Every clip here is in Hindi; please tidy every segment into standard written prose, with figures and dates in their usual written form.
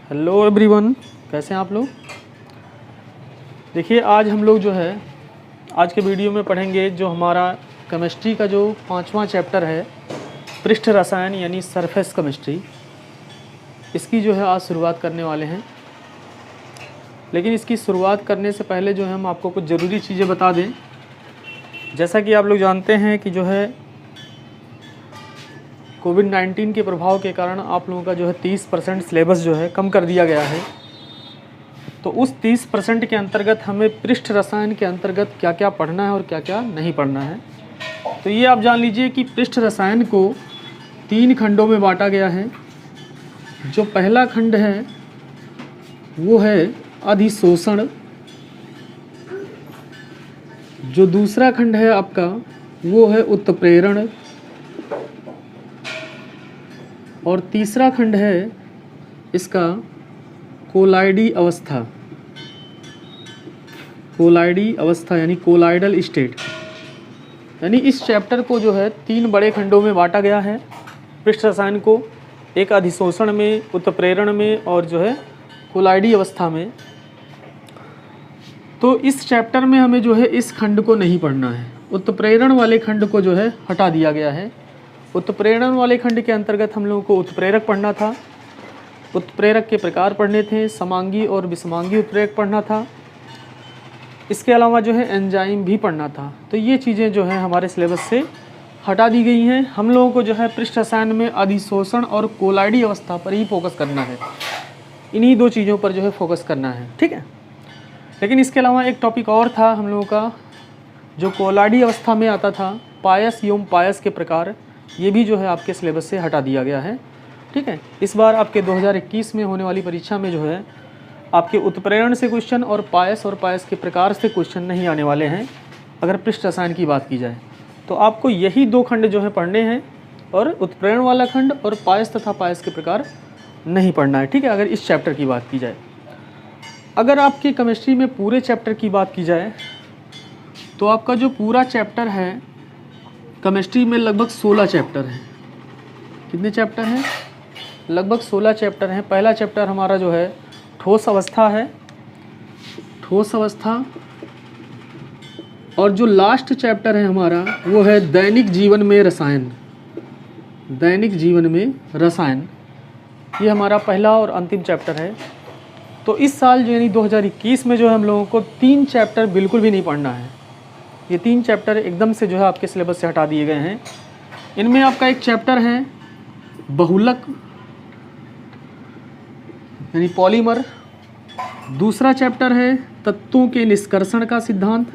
हेलो एवरीवन, कैसे हैं आप लोग। देखिए आज हम लोग जो है आज के वीडियो में पढ़ेंगे जो हमारा केमिस्ट्री का जो 5वां चैप्टर है पृष्ठ रसायन यानी सरफेस केमिस्ट्री, इसकी जो है आज शुरुआत करने वाले हैं। लेकिन इसकी शुरुआत करने से पहले जो है हम आपको कुछ ज़रूरी चीज़ें बता दें। जैसा कि आप लोग जानते हैं कि जो है कोविड-19 के प्रभाव के कारण आप लोगों का जो है 30% सिलेबस जो है कम कर दिया गया है। तो उस 30% के अंतर्गत हमें पृष्ठ रसायन के अंतर्गत क्या क्या पढ़ना है और क्या क्या नहीं पढ़ना है। तो ये आप जान लीजिए कि पृष्ठ रसायन को 3 खंडों में बांटा गया है। जो पहला खंड है वो है अधिशोषण, जो दूसरा खंड है आपका वो है उत्प्रेरण, और तीसरा खंड है इसका कोलाइडी अवस्था। कोलाइडी अवस्था यानी कोलाइडल स्टेट। यानी इस चैप्टर को जो है 3 बड़े खंडों में बांटा गया है पृष्ठ रसायन को, एक अधिशोषण में, उत्प्रेरण में और जो है कोलाइडी अवस्था में। तो इस चैप्टर में हमें जो है इस खंड को नहीं पढ़ना है। उत्प्रेरण वाले खंड को जो है हटा दिया गया है। उत्प्रेरण वाले खंड के अंतर्गत हम लोगों को उत्प्रेरक पढ़ना था, उत्प्रेरक के प्रकार पढ़ने थे, समांगी और विषमांगी उत्प्रेरक पढ़ना था। इसके अलावा जो है एंजाइम भी पढ़ना था। तो ये चीज़ें जो है हमारे सिलेबस से हटा दी गई हैं। हम लोगों को जो है पृष्ठ रसायन में अधिशोषण और कोलाइडी अवस्था पर ही फोकस करना है। इन्हीं 2 चीज़ों पर जो है फोकस करना है, ठीक है। लेकिन इसके अलावा एक टॉपिक और था हम लोगों का जो कोलाइडी अवस्था में आता था, पायस एवं पायस के प्रकार, ये भी जो है आपके सिलेबस से हटा दिया गया है, ठीक है। इस बार आपके 2021 में होने वाली परीक्षा में जो है आपके उत्प्रेरण से क्वेश्चन और पायस के प्रकार से क्वेश्चन नहीं आने वाले हैं। अगर पृष्ठ रसायन की बात की जाए तो आपको यही 2 खंड जो है पढ़ने हैं, और उत्प्रेरण वाला खंड और पायस तथा पायस के प्रकार नहीं पढ़ना है, ठीक है। अगर इस चैप्टर की बात की जाए, अगर आपकी केमिस्ट्री में पूरे चैप्टर की बात की जाए तो आपका जो पूरा चैप्टर है केमिस्ट्री में लगभग 16 चैप्टर हैं। कितने चैप्टर हैं? लगभग 16 चैप्टर हैं। पहला चैप्टर हमारा जो है ठोस अवस्था है, ठोस अवस्था। और जो लास्ट चैप्टर है हमारा वो है दैनिक जीवन में रसायन। दैनिक जीवन में रसायन, ये हमारा पहला और अंतिम चैप्टर है। तो इस साल जो यानी 2021 में जो है हम लोगों को 3 चैप्टर बिल्कुल भी नहीं पढ़ना है। ये 3 चैप्टर एकदम से जो है आपके सिलेबस से हटा दिए गए हैं। इनमें आपका एक चैप्टर है बहुलक यानी पॉलीमर, दूसरा चैप्टर है तत्वों के निष्कर्षण का सिद्धांत,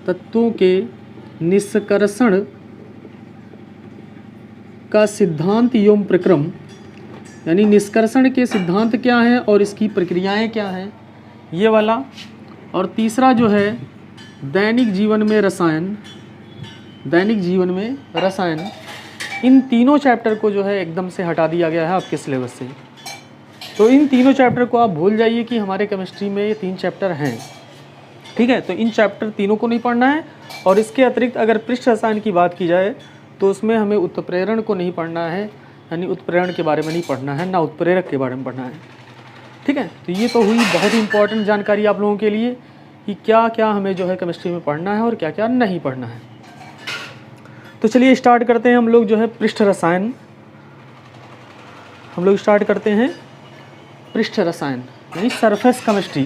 तत्वों के निष्कर्षण का सिद्धांत एवं प्रक्रम, यानी निष्कर्षण के सिद्धांत क्या हैं और इसकी प्रक्रियाएं क्या हैं, ये वाला। और तीसरा जो है दैनिक जीवन में रसायन, दैनिक जीवन में रसायन। इन तीनों चैप्टर को जो है एकदम से हटा दिया गया है आपके सिलेबस से। तो इन तीनों चैप्टर को आप भूल जाइए कि हमारे केमिस्ट्री में ये 3 चैप्टर हैं, ठीक है। तो इन चैप्टर तीनों को नहीं पढ़ना है। और इसके अतिरिक्त अगर पृष्ठ रसायन की बात की जाए तो उसमें हमें उत्प्रेरण को नहीं पढ़ना है, यानी उत्प्रेरण के बारे में नहीं पढ़ना है, ना उत्प्रेरक के बारे में पढ़ना है, ठीक है। तो ये तो हुई बहुत ही इंपॉर्टेंट जानकारी आप लोगों के लिए कि क्या क्या हमें जो है केमिस्ट्री में पढ़ना है और क्या क्या नहीं पढ़ना है। तो चलिए स्टार्ट करते हैं हम लोग जो है पृष्ठ रसायन। हम लोग स्टार्ट करते हैं पृष्ठ रसायन यानी सरफेस केमिस्ट्री।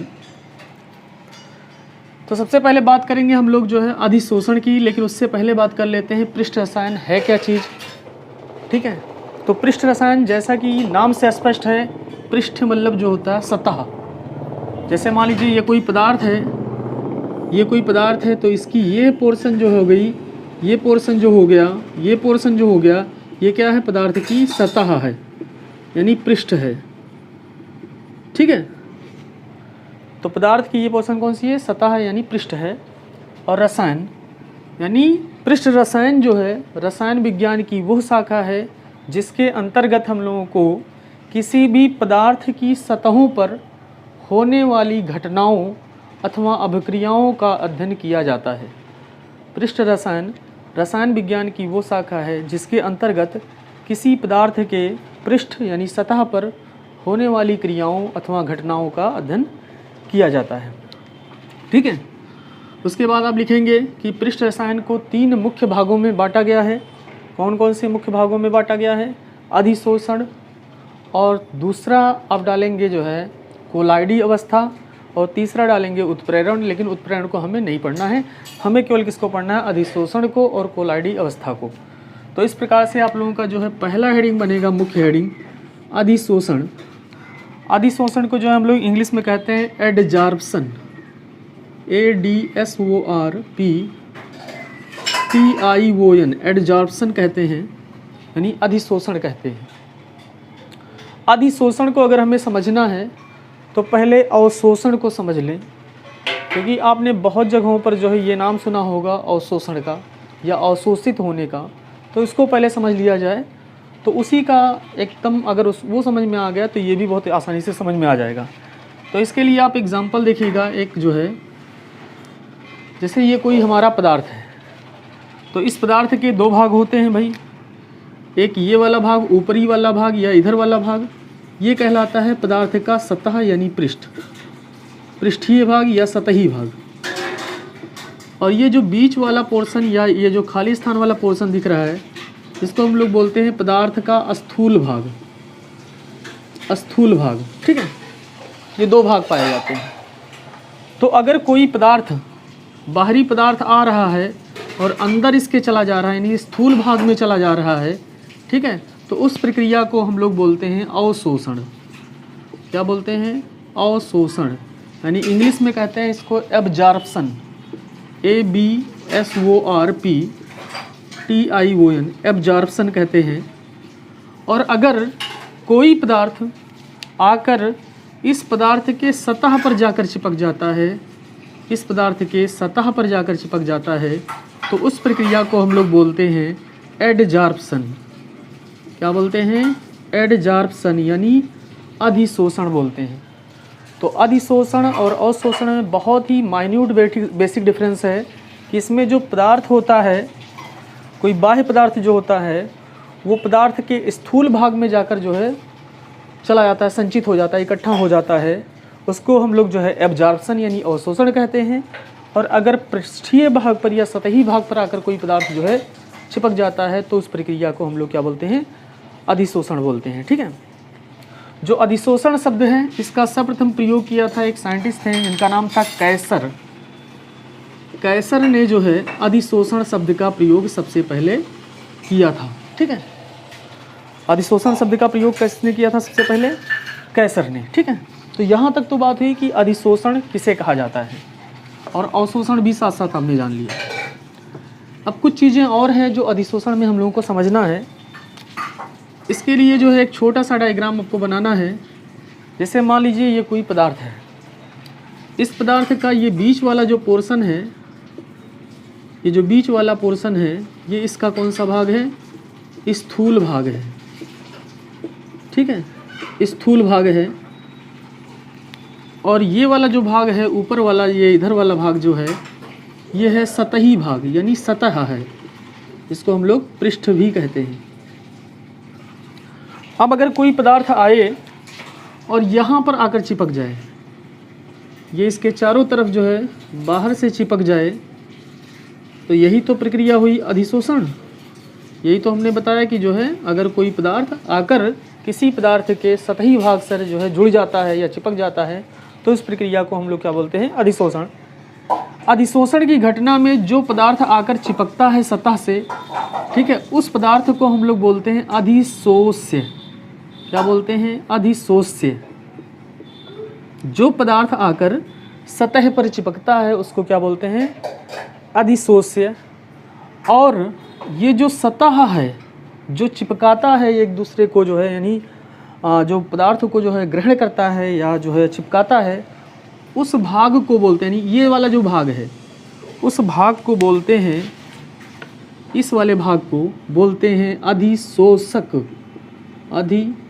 तो सबसे पहले बात करेंगे हम लोग जो है अधिशोषण की, लेकिन उससे पहले बात कर लेते हैं पृष्ठ रसायन है क्या चीज़, ठीक है। तो पृष्ठ रसायन जैसा कि नाम से स्पष्ट है, पृष्ठ मतलब जो होता है सतह। जैसे मान लीजिए ये कोई पदार्थ है, ये कोई पदार्थ है, तो इसकी ये पोर्शन जो हो गई, ये पोर्शन जो हो गया, ये पोर्शन जो हो गया, ये क्या है? पदार्थ की सतह है यानी पृष्ठ है, ठीक है। तो पदार्थ की ये पोर्शन कौन सी है? सतह है यानी पृष्ठ है। और रसायन यानी पृष्ठ रसायन जो है रसायन विज्ञान की वो शाखा है जिसके अंतर्गत हम लोगों को किसी भी पदार्थ की सतहों पर होने वाली घटनाओं अथवा अभिक्रियाओं का अध्ययन किया जाता है। पृष्ठ रसायन रसायन विज्ञान की वो शाखा है जिसके अंतर्गत किसी पदार्थ के पृष्ठ यानी सतह पर होने वाली क्रियाओं अथवा घटनाओं का अध्ययन किया जाता है। ठीक है। उसके बाद आप लिखेंगे कि पृष्ठ रसायन को 3 मुख्य भागों में बांटा गया है। कौन कौन से मुख्य भागों में बांटा गया है? अधिशोषण, और दूसरा आप डालेंगे जो है कोलाइडी अवस्था, और तीसरा डालेंगे उत्प्रेरण। लेकिन उत्प्रेरण को हमें नहीं पढ़ना है, हमें केवल किसको पढ़ना है? अधिशोषण को और कोलाइडी अवस्था को। तो इस प्रकार से आप लोगों का जो है पहला हेडिंग बनेगा, मुख्य हेडिंग अधिशोषण। अधिशोषण को जो है हम लोग इंग्लिश में कहते हैं एडजॉर्प्शन, ADSORPTION, एडजॉर्प्शन कहते हैं, यानी अधिशोषण कहते हैं। अधिशोषण को अगर हमें समझना है तो पहले अवशोषण को समझ लें, क्योंकि आपने बहुत जगहों पर जो है ये नाम सुना होगा अवशोषण का या अवशोषित होने का, तो इसको पहले समझ लिया जाए तो उसी का एकदम अगर वो समझ में आ गया तो ये भी बहुत आसानी से समझ में आ जाएगा। तो इसके लिए आप एग्जाम्पल देखिएगा, एक जो है जैसे ये कोई हमारा पदार्थ है, तो इस पदार्थ के 2 भाग होते हैं भाई, एक ये वाला भाग, ऊपरी वाला भाग या इधर वाला भाग, ये कहलाता है पदार्थ का सतह यानी पृष्ठ, पृष्ठीय भाग या सतही भाग। और ये जो बीच वाला पोर्शन या ये जो खाली स्थान वाला पोर्शन दिख रहा है, इसको हम लोग बोलते हैं पदार्थ का स्थूल भाग, स्थूल भाग। ठीक है, ये 2 भाग पाए जाते हैं। तो अगर कोई पदार्थ, बाहरी पदार्थ आ रहा है और अंदर इसके चला जा रहा है, यानी स्थूल भाग में चला जा रहा है, ठीक है, तो उस प्रक्रिया को हम लोग बोलते हैं अवशोषण। क्या बोलते हैं? अवशोषण, यानी इंग्लिश में कहते हैं इसको एब्जॉर्प्शन, ABSORPTION, एब्जॉर्प्शन कहते हैं। और अगर कोई पदार्थ आकर इस पदार्थ के सतह पर जाकर चिपक जाता है, इस पदार्थ के सतह पर जाकर चिपक जाता है, तो उस प्रक्रिया को हम लोग बोलते हैं एडजॉर्प्शन। क्या बोलते हैं? एडजॉर्प्शन, यानी अधिशोषण बोलते हैं। तो अधिशोषण और अवशोषण में बहुत ही माइन्यूट बेसिक डिफरेंस है कि इसमें जो पदार्थ होता है, कोई बाह्य पदार्थ जो होता है, वो पदार्थ के स्थूल भाग में जाकर जो है चला जाता है, संचित हो जाता है, इकट्ठा हो जाता है, उसको हम लोग जो है एब्जॉर्प्शन यानी अवशोषण कहते हैं। और अगर पृष्ठीय भाग पर या सतही भाग पर आकर कोई पदार्थ जो है चिपक जाता है, तो उस प्रक्रिया को हम लोग क्या बोलते हैं? अधिशोषण बोलते हैं। ठीक है। जो अधिशोषण शब्द है, इसका सर्वप्रथम प्रयोग किया था एक साइंटिस्ट हैं, जिनका नाम था कैसर। कैसर ने जो है अधिशोषण शब्द का प्रयोग सबसे पहले किया था। ठीक है, अधिशोषण शब्द का प्रयोग किसने किया था सबसे पहले? कैसर ने। ठीक है, तो यहाँ तक तो बात हुई कि अधिशोषण किसे कहा जाता है, और अवशोषण भी साथ साथ हमने जान लिया। अब कुछ चीज़ें और हैं जो अधिशोषण में हम लोगों को समझना है। इसके लिए जो है एक छोटा सा डायग्राम आपको बनाना है। जैसे मान लीजिए ये कोई पदार्थ है, इस पदार्थ का ये बीच वाला जो पोर्शन है, ये जो बीच वाला पोर्शन है, ये इसका कौन सा भाग है? स्थूल भाग है। ठीक है, स्थूल भाग है। और ये वाला जो भाग है ऊपर वाला, ये इधर वाला भाग जो है, ये है सतही भाग, यानी सतह है, इसको हम लोग पृष्ठ भी कहते हैं। अब अगर कोई पदार्थ आए और यहाँ पर आकर चिपक जाए, ये इसके चारों तरफ जो है बाहर से चिपक जाए, तो यही तो प्रक्रिया हुई अधिशोषण। यही तो हमने बताया कि जो है अगर कोई पदार्थ आकर किसी पदार्थ के सतही भाग से जो है जुड़ जाता है या चिपक जाता है, तो इस प्रक्रिया को हम लोग क्या बोलते हैं? अधिशोषण। अधिशोषण की घटना में जो पदार्थ आकर चिपकता है सतह से, ठीक है, उस पदार्थ को हम लोग बोलते हैं अधिशोष्य। क्या बोलते हैं? अधिशोष्य। जो पदार्थ आकर सतह पर चिपकता है उसको क्या बोलते हैं? अधिशोष्य। और ये जो सतह है, जो चिपकाता है एक दूसरे को जो है, यानी जो पदार्थ को जो है ग्रहण करता है या जो है चिपकाता है, उस भाग को बोलते हैं, यानी ये वाला जो भाग है उस भाग को बोलते हैं, इस वाले भाग को बोलते हैं अधिशोषक। अधिशोषक।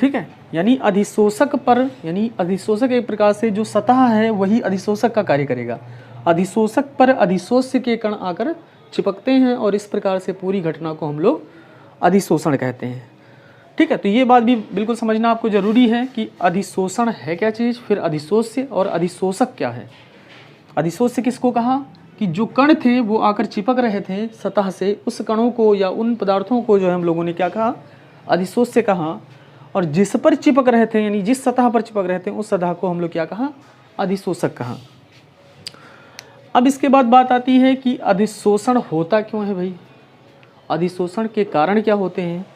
ठीक है, यानी अधिशोषक पर, यानी अधिशोषक एक प्रकार से जो सतह है वही अधिशोषक का कार्य करेगा। अधिशोषक पर अधिशोष्य के कण आकर चिपकते हैं और इस प्रकार से पूरी घटना को हम लोग अधिशोषण कहते हैं। ठीक है, तो ये बात भी बिल्कुल समझना आपको ज़रूरी है कि अधिशोषण है क्या चीज़, फिर अधिशोष्य और अधिशोषक क्या है। अधिशोष्य किसको कहा कि जो कण थे वो आकर चिपक रहे थे सतह से, उस कणों को या उन पदार्थों को जो है हम लोगों ने क्या कहा, अधिशोष्य कहा। और जिस पर चिपक रहे थे यानी जिस सतह पर चिपक रहे थे उस सतह को हम लोग क्या कहा, अधिशोषक कहा। अब इसके बाद बात आती है कि अधिशोषण होता क्यों है भाई, अधिशोषण के कारण क्या होते हैं।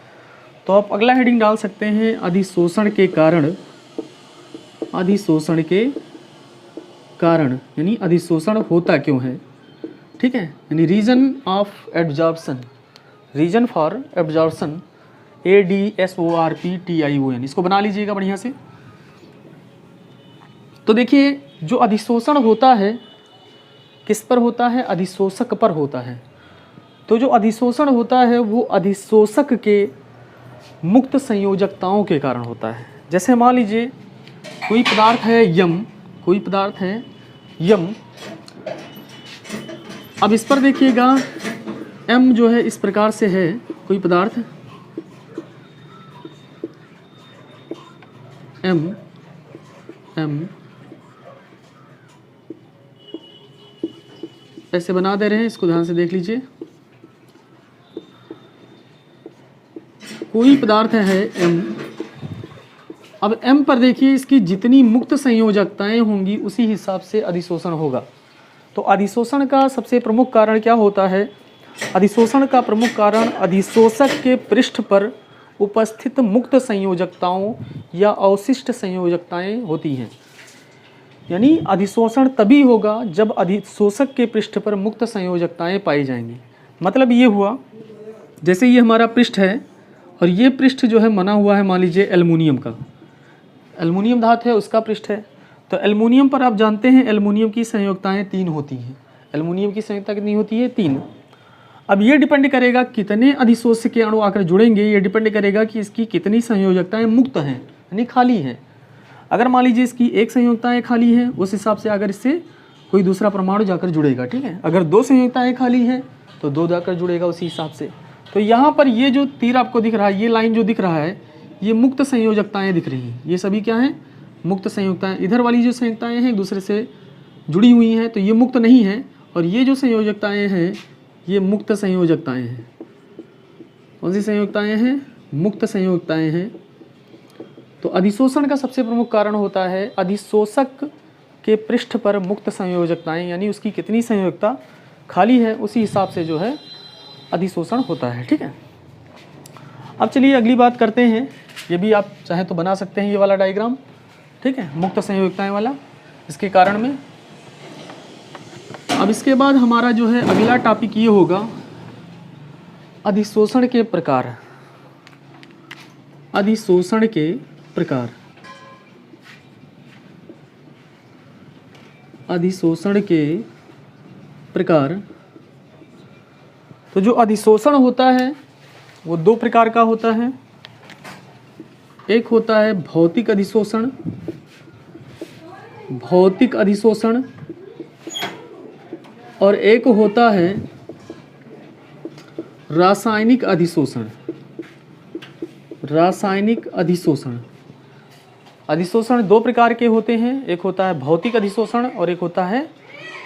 तो आप अगला हेडिंग डाल सकते हैं, अधिशोषण के कारण, अधिशोषण के कारण यानी अधिशोषण होता क्यों है। ठीक है, यानी region of absorption, region for absorption, ADSORPTION, इसको बना लीजिएगा बढ़िया से। तो देखिए जो अधिशोषण होता है किस पर होता है, अधिशोषक पर होता है। तो जो अधिशोषण होता है वो अधिशोषक के मुक्त संयोजकताओं के कारण होता है। जैसे मान लीजिए कोई पदार्थ है यम, कोई पदार्थ है यम, अब इस पर देखिएगा M जो है इस प्रकार से है, कोई पदार्थ M ऐसे बना दे रहे हैं, इसको ध्यान से देख लीजिए। कोई पदार्थ है M, अब M पर देखिए इसकी जितनी मुक्त संयोजकताएं होंगी उसी हिसाब से अधिशोषण होगा। तो अधिशोषण का सबसे प्रमुख कारण क्या होता है, अधिशोषण का प्रमुख कारण अधिशोषक के पृष्ठ पर उपस्थित मुक्त संयोजकताओं या अवशिष्ट संयोजकताएं होती हैं। यानी अधिशोषण तभी होगा जब अधिशोषक के पृष्ठ पर मुक्त संयोजकताएं पाई जाएंगी। मतलब ये हुआ, जैसे ये हमारा पृष्ठ है और ये पृष्ठ जो है बना हुआ है मान लीजिए एल्युमिनियम का, एल्युमिनियम धातु है उसका पृष्ठ है। तो एल्युमिनियम पर आप जानते हैं एल्युमिनियम की संयोजकताएं 3 होती हैं। एल्युमिनियम की संयोजकता कितनी होती है, 3। अब ये डिपेंड करेगा कितने अधिशोष्य के अणु आकर जुड़ेंगे, ये डिपेंड करेगा कि इसकी कितनी संयोजकताएं मुक्त हैं यानी खाली हैं। अगर मान लीजिए इसकी 1 संयोजकताएं खाली हैं, उस हिसाब से अगर इससे कोई दूसरा परमाणु जाकर जुड़ेगा। ठीक है, अगर 2 संयोजकताएं खाली हैं तो 2 जाकर जुड़ेगा उसी हिसाब से। तो यहाँ पर ये जो तीर आपको दिख रहा है, ये लाइन जो दिख रहा है, ये मुक्त संयोजकताएं दिख रही हैं। ये सभी क्या हैं, मुक्त संयोजकताएं। इधर वाली जो संयोजकताएं हैं एक दूसरे से जुड़ी हुई हैं तो ये मुक्त नहीं है, और ये जो संयोजकताएं हैं ये मुक्त संयोजकताएं हैं। कौन सी संयोजकताएं हैं, मुक्त संयोजकताएं हैं। तो अधिशोषण का सबसे प्रमुख कारण होता है अधिशोषक के पृष्ठ पर मुक्त संयोजकताएं, यानी उसकी कितनी संयोजकता खाली है उसी हिसाब से जो है अधिशोषण होता है। ठीक है, अब चलिए अगली बात करते हैं। ये भी आप चाहें तो बना सकते हैं ये वाला डायग्राम। ठीक है, मुक्त संयोजकताएं वाला, इसके कारण में। अब इसके बाद हमारा जो है अगला टॉपिक ये होगा अधिशोषण के प्रकार। अधिशोषण के प्रकार, अधिशोषण के प्रकार। तो जो अधिशोषण होता है वो 2 प्रकार का होता है। एक होता है भौतिक अधिशोषण, भौतिक अधिशोषण, और एक होता है रासायनिक अधिशोषण, रासायनिक अधिशोषण। अधिशोषण 2 प्रकार के होते हैं, एक होता है भौतिक अधिशोषण और एक होता है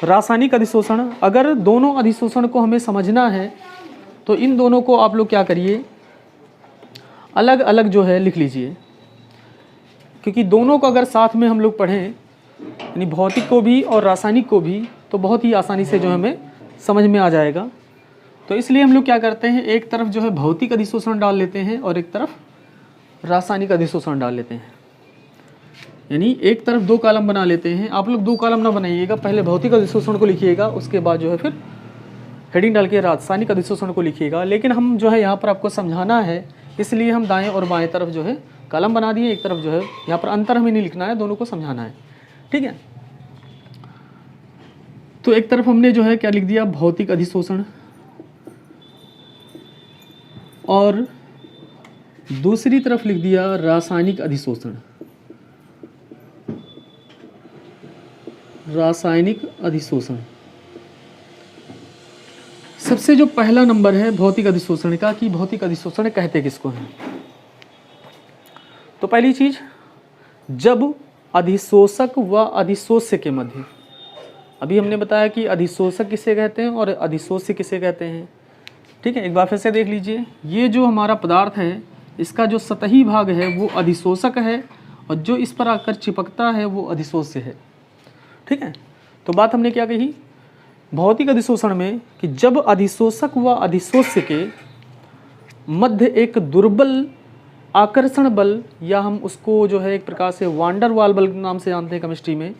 रासायनिक अधिशोषण। अगर दोनों अधिशोषण को हमें समझना है तो इन दोनों को आप लोग क्या करिए, अलग अलग जो है लिख लीजिए, क्योंकि दोनों को अगर साथ में हम लोग पढ़ें यानी भौतिक को भी और रासायनिक को भी तो बहुत ही आसानी से जो हमें समझ में आ जाएगा। तो इसलिए हम लोग क्या करते हैं, एक तरफ जो है भौतिक अधिशोषण डाल लेते हैं और एक तरफ रासायनिक अधिशोषण डाल लेते हैं। यानी एक तरफ 2 कॉलम बना लेते हैं। आप लोग 2 कॉलम ना बनाइएगा, पहले भौतिक अधिशोषण को लिखिएगा, उसके बाद जो है फिर हेडिंग डाल के रासायनिक अधिशोषण को लिखिएगा। लेकिन हम जो है यहाँ पर आपको समझाना है, इसलिए हम दाएं और बाएं तरफ जो है कॉलम बना दिए। एक तरफ जो है यहाँ पर अंतर हमें नहीं लिखना है, दोनों को समझाना है। ठीक है, तो एक तरफ हमने जो है क्या लिख दिया, भौतिक अधिशोषण, और दूसरी तरफ लिख दिया रासायनिक अधिशोषण। रासायनिक अधिशोषण सबसे जो पहला नंबर है भौतिक अधिशोषण का, कि भौतिक अधिशोषण कहते किसको हैं। तो पहली चीज़, जब अधिशोषक व अधिशोष्य के मध्य, अभी हमने बताया कि अधिशोषक किसे कहते हैं और अधिशोष्य किसे कहते हैं। ठीक है, एक बार फिर से देख लीजिए, ये जो हमारा पदार्थ है इसका जो सतही भाग है वो अधिशोषक है और जो इस पर आकर चिपकता है वो अधिशोष्य है। ठीक है, तो बात हमने क्या कही भौतिक अधिशोषण में कि जब अधिशोषक व अधिशोष्य के मध्य एक दुर्बल आकर्षण बल, या हम उसको जो है एक प्रकार से वांडर वाल बल नाम से जानते हैं केमिस्ट्री में,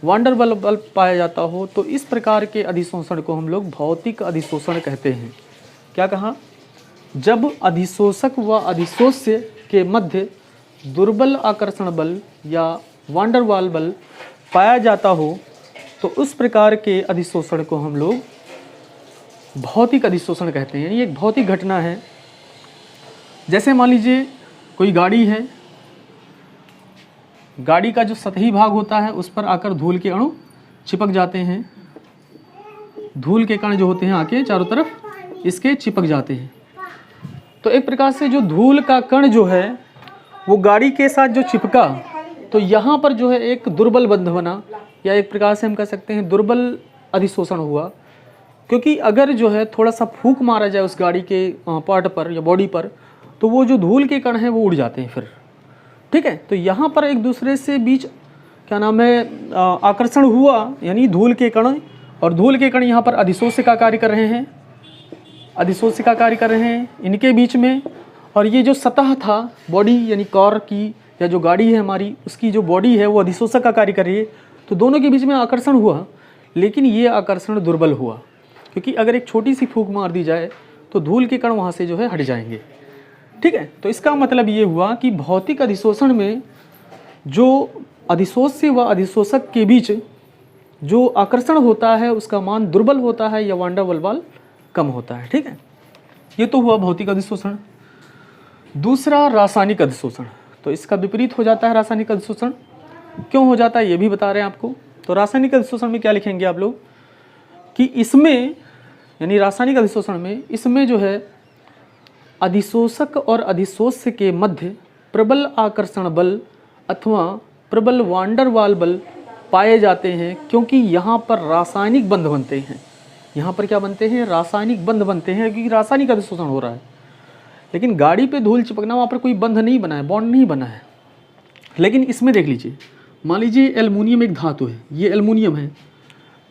वांडर वाल बल पाया जाता हो, तो इस प्रकार के अधिशोषण को हम लोग भौतिक अधिशोषण कहते हैं। क्या कहा, जब अधिशोषक व अधिशोष्य के मध्य दुर्बल आकर्षण बल या वांडर वाल बल पाया जाता हो तो उस प्रकार के अधिशोषण को हम लोग भौतिक अधिशोषण कहते हैं। ये एक भौतिक घटना है। जैसे मान लीजिए कोई गाड़ी है, गाड़ी का जो सतही भाग होता है उस पर आकर धूल के अणु चिपक जाते हैं। धूल के कण जो होते हैं आके चारों तरफ इसके चिपक जाते हैं। तो एक प्रकार से जो धूल का कण जो है वो गाड़ी के साथ जो चिपका, तो यहाँ पर जो है एक दुर्बल बंध बना, या एक प्रकार से हम कह सकते हैं दुर्बल अधिशोषण हुआ। क्योंकि अगर जो है थोड़ा सा फूंक मारा जाए उस गाड़ी के पार्ट पर या बॉडी पर, तो वो जो धूल के कण हैं वो उड़ जाते हैं फिर। ठीक है, तो यहाँ पर एक दूसरे से बीच क्या नाम है आकर्षण हुआ, यानी धूल के कण, और धूल के कण यहाँ पर अधिशोष्य का कार्य कर रहे हैं, अधिशोष्य का कार्य कर रहे हैं इनके बीच में। और ये जो सतह था बॉडी यानी कार की या जो गाड़ी है हमारी, उसकी जो बॉडी है वो अधिशोषक का कार्य कर रही है। तो दोनों के बीच में आकर्षण हुआ, लेकिन ये आकर्षण दुर्बल हुआ, क्योंकि अगर एक छोटी सी फूंक मार दी जाए तो धूल के कण वहाँ से जो है हट जाएंगे। ठीक है, तो इसका मतलब ये हुआ कि भौतिक अधिशोषण में जो अधिशोष्य व अधिशोषक के बीच जो आकर्षण होता है उसका मान दुर्बल होता है या वांडर वाल बल कम होता है। ठीक है, ये तो हुआ भौतिक अधिशोषण। दूसरा रासायनिक अधिशोषण, तो इसका विपरीत हो जाता है रासायनिक अधिशोषण। क्यों हो जाता है ये भी बता रहे हैं आपको। तो रासायनिक अधिशोषण में क्या लिखेंगे आप लोग कि इसमें, यानी रासायनिक अधिशोषण में, इसमें जो है अधिशोषक और अधिशोष्य के मध्य प्रबल आकर्षण बल अथवा प्रबल वांडर वाल बल पाए जाते हैं, क्योंकि यहाँ पर रासायनिक बंध बनते हैं। यहाँ पर क्या बनते हैं, रासायनिक बंध बनते हैं, क्योंकि रासायनिक अधिशोषण हो रहा है। लेकिन गाड़ी पे धूल चिपकना, वहाँ पर कोई बंध नहीं बना है, बॉन्ड नहीं बना है। लेकिन इसमें देख लीजिए, मान लीजिए एल्युमिनियम एक धातु है, ये एल्युमिनियम है।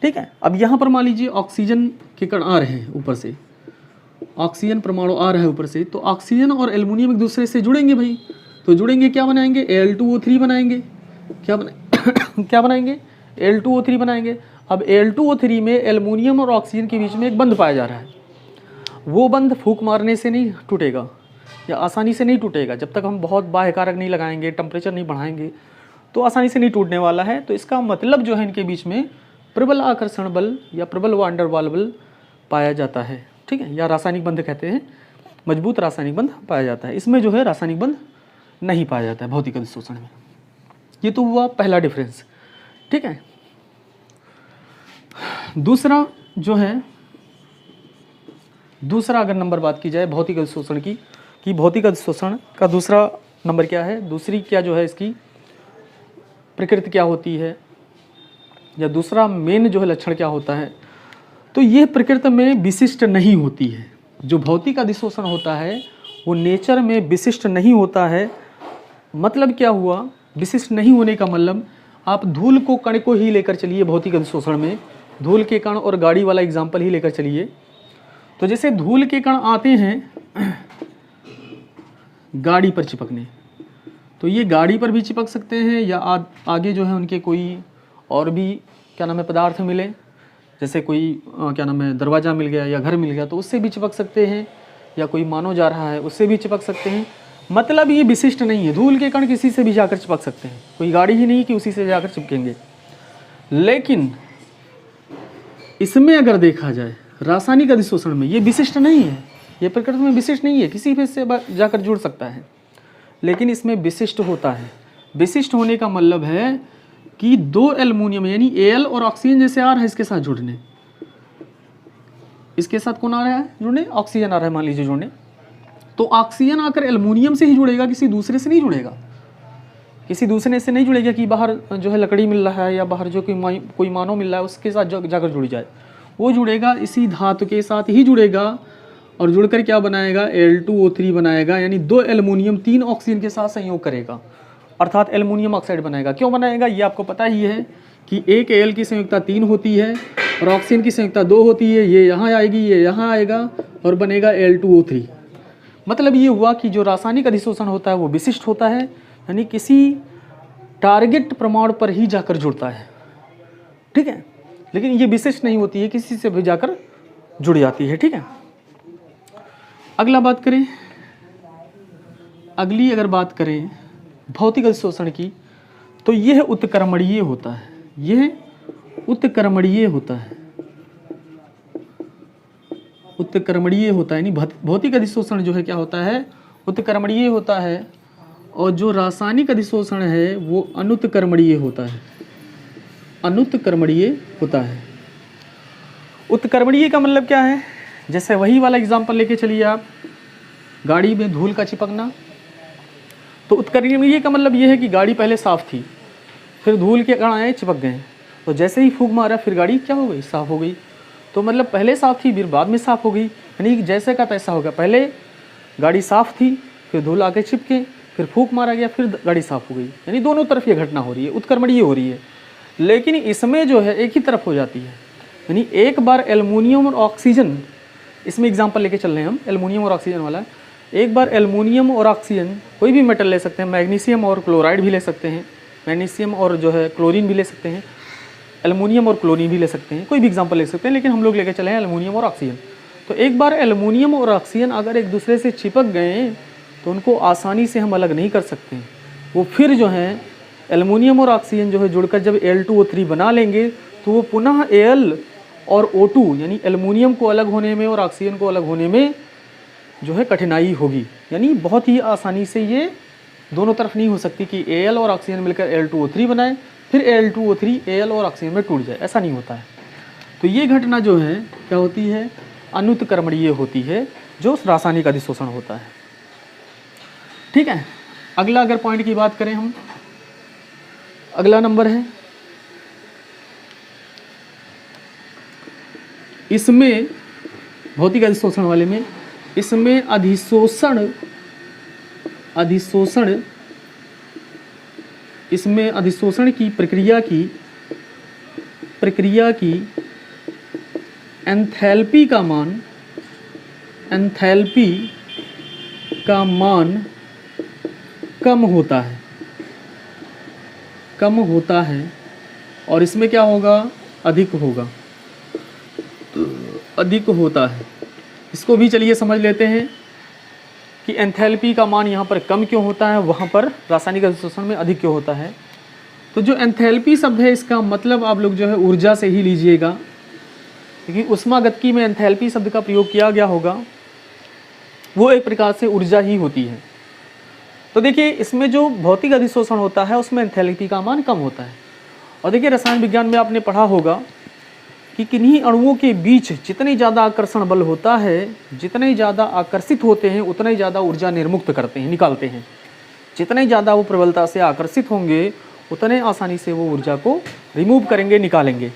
ठीक है, अब यहाँ पर मान लीजिए ऑक्सीजन के कण आ रहे हैं ऊपर से, ऑक्सीजन परमाणु आ रहा है ऊपर से, तो ऑक्सीजन और एल्युमिनियम एक दूसरे से जुड़ेंगे भाई। तो जुड़ेंगे, क्या बनाएंगे, Al2O3 बनाएंगे। क्या बनाएंगे, Al2O3 बनाएंगे। अब Al2O3 में एल्युमिनियम और ऑक्सीजन के बीच में एक बंध पाया जा रहा है। वो बंध फूंक मारने से नहीं टूटेगा या आसानी से नहीं टूटेगा, जब तक हम बहुत बाह्य कारक नहीं लगाएंगे, टेम्परेचर नहीं बढ़ाएंगे, तो आसानी से नहीं टूटने वाला है। तो इसका मतलब जो है इनके बीच में प्रबल आकर्षण बल या प्रबल वांडर वाल बल पाया जाता है। ठीक है, या रासायनिक बंध कहते हैं, मजबूत रासायनिक बंध पाया जाता है। इसमें जो है रासायनिक बंध नहीं पाया जाता है भौतिक अधिशोषण में। ये तो हुआ पहला डिफरेंस। ठीक है, दूसरा जो है, दूसरा अगर नंबर बात की जाए भौतिक अधिशोषण की, कि भौतिक अधिशोषण का दूसरा नंबर क्या है, दूसरी क्या जो है इसकी प्रकृति क्या होती है, या दूसरा मेन जो है लक्षण क्या होता है। तो ये प्रकृति में विशिष्ट नहीं होती है। जो भौतिक अधिशोषण होता है वो नेचर में विशिष्ट नहीं होता है। मतलब क्या हुआ, विशिष्ट नहीं होने का मतलब, आप धूल को कण को ही लेकर चलिए भौतिक अधिशोषण में, धूल के कण और गाड़ी वाला एग्जाम्पल ही लेकर चलिए। तो जैसे धूल के कण आते हैं गाड़ी पर चिपकने, तो ये गाड़ी पर भी चिपक सकते हैं, या आगे जो है उनके कोई और भी क्या नाम है पदार्थ मिले, जैसे कोई क्या नाम है दरवाज़ा मिल गया या घर मिल गया, तो उससे भी चिपक सकते हैं, या कोई मानव जा रहा है उससे भी चिपक सकते हैं। मतलब ये विशिष्ट नहीं है, धूल के कण किसी से भी जाकर चिपक सकते हैं, कोई गाड़ी ही नहीं कि उसी से जाकर चिपकेंगे। लेकिन इसमें अगर देखा जाए रासायनिक अधिशोषण में ये विशिष्ट नहीं है, ये प्रकृति में विशिष्ट नहीं है, किसी भी से जाकर जुड़ सकता है। लेकिन इसमें विशिष्ट होता है। विशिष्ट होने का मतलब है कि दो एल्युमिनियम यानी Al और ऑक्सीजन जैसे आ रहा है इसके साथ जुड़ने, इसके साथ कौन आ रहा है जुड़ने, ऑक्सीजन आ रहा है मान लीजिए जुड़ने, तो ऑक्सीजन आकर एल्युमिनियम से ही जुड़ेगा, किसी दूसरे से नहीं जुड़ेगा, किसी दूसरे से नहीं जुड़ेगा कि बाहर जो है लकड़ी मिल रहा है या बाहर जो कोई मानव मिल रहा है उसके साथ जाकर जुड़ जाए। वो जुड़ेगा इसी धातु के साथ ही जुड़ेगा और जुड़कर क्या बनाएगा, Al2O3 बनाएगा, यानी 2 एल्युमिनियम 3 ऑक्सीजन के साथ संयोग करेगा अर्थात एल्युमिनियम ऑक्साइड बनाएगा। क्यों बनाएगा ये आपको पता ही है कि एक Al की संयुक्ता 3 होती है और ऑक्सीजन की संयुक्ता 2 होती है, ये यहाँ आएगी, ये यहाँ आएगा और बनेगा Al2O3। मतलब ये हुआ कि जो रासायनिक अधिशोषण होता है वो विशिष्ट होता है, यानी किसी टारगेट परमाणु पर ही जाकर जुड़ता है, ठीक है, लेकिन ये विशिष्ट नहीं होती है, किसी से भी जाकर जुड़ जाती है, ठीक है। अगला बात करें, अगली अगर बात करें भौतिक अधिशोषण की, तो यह उत्क्रमणीय होता है, यह उत्क्रमणीय होता है, उत्क्रमणीय होता है, यानी भौतिक अधिशोषण जो है क्या होता है, उत्क्रमणीय होता है, और जो रासायनिक अधिशोषण है वो अनुत्क्रमणीय होता है, अनुत्क्रमणीय होता है। उत्क्रमणीय का मतलब क्या है, जैसे वही वाला एग्जांपल लेके चलिए आप, गाड़ी में धूल का चिपकना, तो उत्क्रमणीय का मतलब ये है कि गाड़ी पहले साफ़ थी, फिर धूल के कण आए चिपक गए, तो जैसे ही फूंक मारा फिर गाड़ी क्या हो गई, साफ़ हो गई। तो मतलब पहले साफ़ थी फिर बाद में साफ़ हो गई, यानी जैसे का तैसा हो गया, पहले गाड़ी साफ़ थी फिर धूल आके चिपके, फिर फूंक मारा गया, फिर गाड़ी साफ़ हो गई, यानी दोनों तरफ ये घटना हो रही है, उत्क्रमणीय हो रही है। लेकिन इसमें जो है एक ही तरफ हो जाती है, यानी एक बार एल्युमिनियम और ऑक्सीजन, इसमें एग्जांपल लेके चल रहे हैं हम एल्युमिनियम और ऑक्सीजन वाला, एक बार एल्युमिनियम और ऑक्सीजन, कोई भी मेटल ले सकते हैं, मैग्नीशियम और क्लोराइड भी ले सकते हैं, मैग्नीशियम और जो है क्लोरीन भी ले सकते हैं, एल्युमिनियम और क्लोरीन भी ले सकते हैं, कोई भी एग्जांपल ले सकते हैं, लेकिन हम लोग लेके चले हैं एल्युमिनियम और ऑक्सीजन। तो एक बार एल्युमिनियम और ऑक्सीजन अगर एक दूसरे से चिपक गए तो उनको आसानी से हम अलग नहीं कर सकते, वो फिर जो है एल्युमिनियम और ऑक्सीजन जो है जुड़कर जब Al2O3 बना लेंगे तो वो पुनः Al और O2 यानी एल्युमिनियम को अलग होने में और ऑक्सीजन को अलग होने में जो है कठिनाई होगी, यानी बहुत ही आसानी से ये दोनों तरफ नहीं हो सकती कि Al और ऑक्सीजन मिलकर Al2O3 बनाए फिर Al2O3 Al और ऑक्सीजन में टूट जाए, ऐसा नहीं होता है। तो ये घटना जो है क्या होती है, अनुत्क्रमणीय होती है, जो रासायनिक अधिशोषण होता है, ठीक है। अगला अगर पॉइंट की बात करें हम, अगला नंबर है, इसमें भौतिक अधिशोषण वाले में, इसमें इसमें अधिशोषण की प्रक्रिया की एंथैल्पी का मान कम होता है और इसमें क्या होगा, अधिक होता है। इसको भी चलिए समझ लेते हैं कि एंथैल्पी का मान यहाँ पर कम क्यों होता है, वहाँ पर रासायनिक अधिशोषण में अधिक क्यों होता है। तो जो एंथैल्पी शब्द है इसका मतलब आप लोग जो है ऊर्जा से ही लीजिएगा, क्योंकि ऊष्मागतिकी में एंथैल्पी शब्द का प्रयोग किया गया होगा, वो एक प्रकार से ऊर्जा ही होती है। तो देखिए इसमें जो भौतिक अधिशोषण होता है उसमें एंथैल्पी का मान कम होता है। और देखिए रसायन विज्ञान में आपने पढ़ा होगा कि किन्हीं अणुओं के बीच जितनी ज़्यादा आकर्षण बल होता है, जितने ज़्यादा आकर्षित होते हैं उतने ज़्यादा ऊर्जा निर्मुक्त करते हैं, निकालते हैं। जितने ज़्यादा वो प्रबलता से आकर्षित होंगे उतने आसानी से वो ऊर्जा को रिमूव करेंगे, निकालेंगे।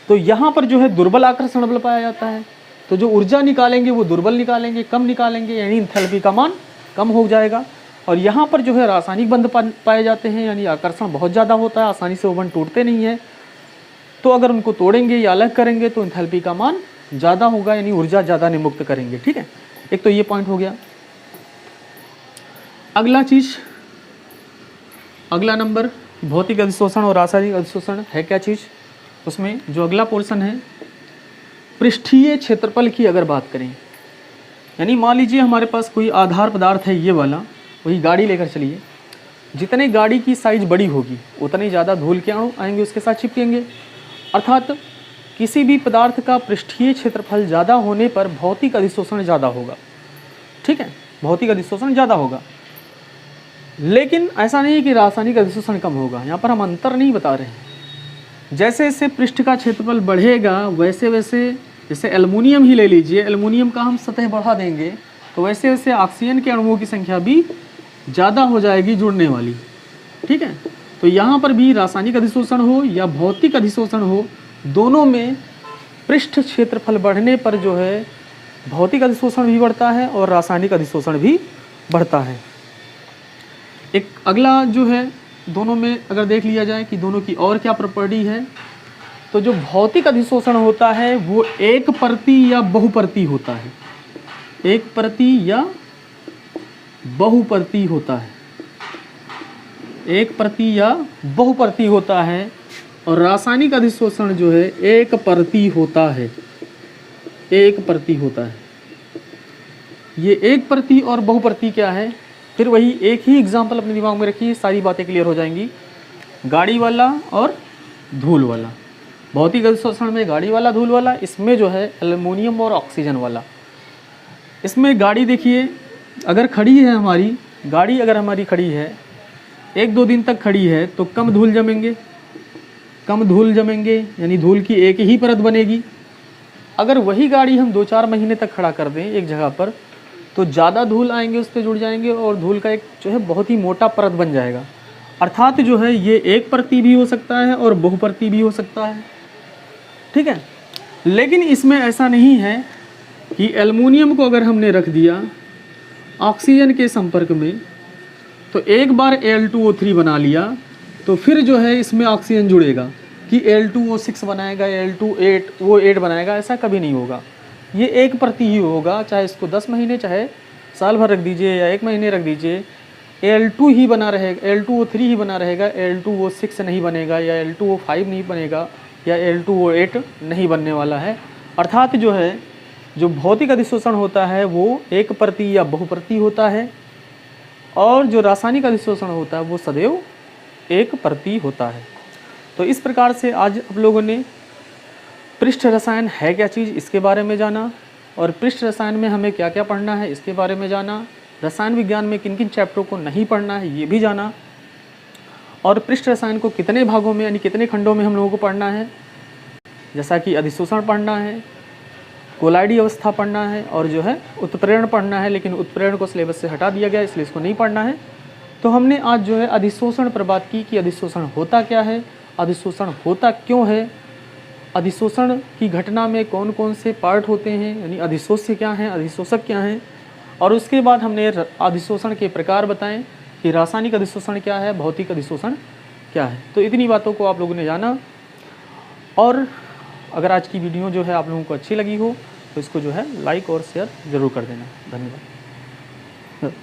तो यहाँ पर जो है दुर्बल आकर्षण बल पाया जाता है, तो जो ऊर्जा निकालेंगे वो दुर्बल निकालेंगे, कम निकालेंगे, यानी एंथैल्पी का मान कम हो जाएगा। और यहाँ पर जो है रासायनिक बंध पाए जाते हैं, यानी आकर्षण बहुत ज़्यादा होता है, आसानी से वो बंध टूटते नहीं हैं। तो अगर उनको तोड़ेंगे या अलग करेंगे तो एंथैल्पी का मान ज़्यादा होगा, यानी ऊर्जा ज़्यादा निर्मुक्त करेंगे, ठीक है। एक तो ये पॉइंट हो गया। अगला चीज़, अगला नंबर भौतिक अधिशोषण और रासायनिक अधिशोषण है क्या चीज़, उसमें जो अगला पोर्शन है पृष्ठीय क्षेत्रफल की अगर बात करें, यानी मान लीजिए हमारे पास कोई आधार पदार्थ है, ये वाला, वही गाड़ी लेकर चलिए, जितने गाड़ी की साइज बड़ी होगी उतने ज़्यादा धूल के अणु आएंगे उसके साथ चिपकेंगे। अर्थात किसी भी पदार्थ का पृष्ठीय क्षेत्रफल ज़्यादा होने पर भौतिक अधिशोषण ज़्यादा होगा, ठीक है, भौतिक अधिशोषण ज़्यादा होगा। लेकिन ऐसा नहीं है कि रासायनिक अधिशोषण कम होगा, यहाँ पर हम अंतर नहीं बता रहे हैं। जैसे जैसे पृष्ठ का क्षेत्रफल बढ़ेगा वैसे वैसे, जैसे एल्युमिनियम ही ले लीजिए, एल्युमिनियम का हम सतह बढ़ा देंगे तो वैसे वैसे ऑक्सीजन के अणुओं की संख्या भी ज़्यादा हो जाएगी जुड़ने वाली। ठीक है, तो यहाँ पर भी रासायनिक अधिशोषण हो या भौतिक अधिशोषण हो, दोनों में पृष्ठ क्षेत्रफल बढ़ने पर जो है भौतिक अधिशोषण भी बढ़ता है और रासायनिक अधिशोषण भी बढ़ता है। एक अगला जो है दोनों में अगर देख लिया जाए कि दोनों की और क्या प्रॉपर्टी है, तो जो भौतिक अधिशोषण होता है वो एक परती या बहुपरती होता है, एक परती या बहुपरती होता है, एक परती या बहुपरती होता है। और रासायनिक अधिशोषण जो है एक परती होता है, एक परती होता है। ये एक परती और बहुपरती क्या है, फिर वही एक ही एग्जाम्पल अपने दिमाग में रखिए, सारी बातें क्लियर हो जाएंगी। गाड़ी वाला और धूल वाला, भौतिक अधिशोषण में गाड़ी वाला धूल वाला, इसमें जो है एल्युमिनियम और ऑक्सीजन वाला। इसमें गाड़ी देखिए अगर खड़ी है हमारी गाड़ी, अगर हमारी खड़ी है 1-2 दिन तक खड़ी है तो कम धूल जमेंगे, कम धूल जमेंगे यानी धूल की एक ही परत बनेगी। अगर वही गाड़ी हम 2-4 महीने तक खड़ा कर दें एक जगह पर तो ज़्यादा धूल आएंगे, उस पर जुड़ जाएंगे और धूल का एक जो है बहुत ही मोटा परत बन जाएगा। अर्थात जो है ये एक परती भी हो सकता है और बहुपरती भी हो सकता है। ठीक है, लेकिन इसमें ऐसा नहीं है कि एल्युमिनियम को अगर हमने रख दिया ऑक्सीजन के संपर्क में तो एक बार Al2O3 बना लिया तो फिर जो है इसमें ऑक्सीजन जुड़ेगा कि Al2O6 बनाएगा, Al2O8 बनाएगा, ऐसा कभी नहीं होगा। ये एक परती ही होगा, चाहे इसको 10 महीने चाहे साल भर रख दीजिए या 1 महीने रख दीजिए, Al2 ही बना रहेगा, Al2O3 ही बना रहेगा, Al2O6 नहीं बनेगा या Al2O5 नहीं बनेगा या Al2O8 नहीं बनने वाला है। अर्थात जो है जो भौतिक अधिशोषण होता है वो एक परती या बहुपरती होता है और जो रासायनिक अधिशोषण होता है वो सदैव एक परती होता है। तो इस प्रकार से आज आप लोगों ने पृष्ठ रसायन है क्या चीज़ इसके बारे में जाना और पृष्ठ रसायन में हमें क्या क्या पढ़ना है इसके बारे में जाना, रसायन विज्ञान में किन किन चैप्टरों को नहीं पढ़ना है ये भी जाना, और पृष्ठ रसायन को कितने भागों में यानी कितने खंडों में हम लोगों को पढ़ना है, जैसा कि अधिशोषण पढ़ना है, कोलाइडी अवस्था पढ़ना है और जो है उत्प्रेरण पढ़ना है। लेकिन उत्प्रेरण को सिलेबस से हटा दिया गया इसलिए इसको नहीं पढ़ना है। तो हमने आज जो है अधिशोषण पर बात की कि अधिशोषण होता क्या है, अधिशोषण होता क्यों है, अधिशोषण की घटना में कौन कौन से पार्ट होते हैं यानी अधिशोष्य क्या हैं, अधिशोषक क्या हैं, और उसके बाद हमने अधिशोषण के प्रकार बताएं कि रासायनिक अधिशोषण क्या है, भौतिक अधिशोषण क्या है। तो इतनी बातों को आप लोगों ने जाना। और अगर आज की वीडियो जो है आप लोगों को अच्छी लगी हो तो इसको जो है लाइक और शेयर ज़रूर कर देना। धन्यवाद।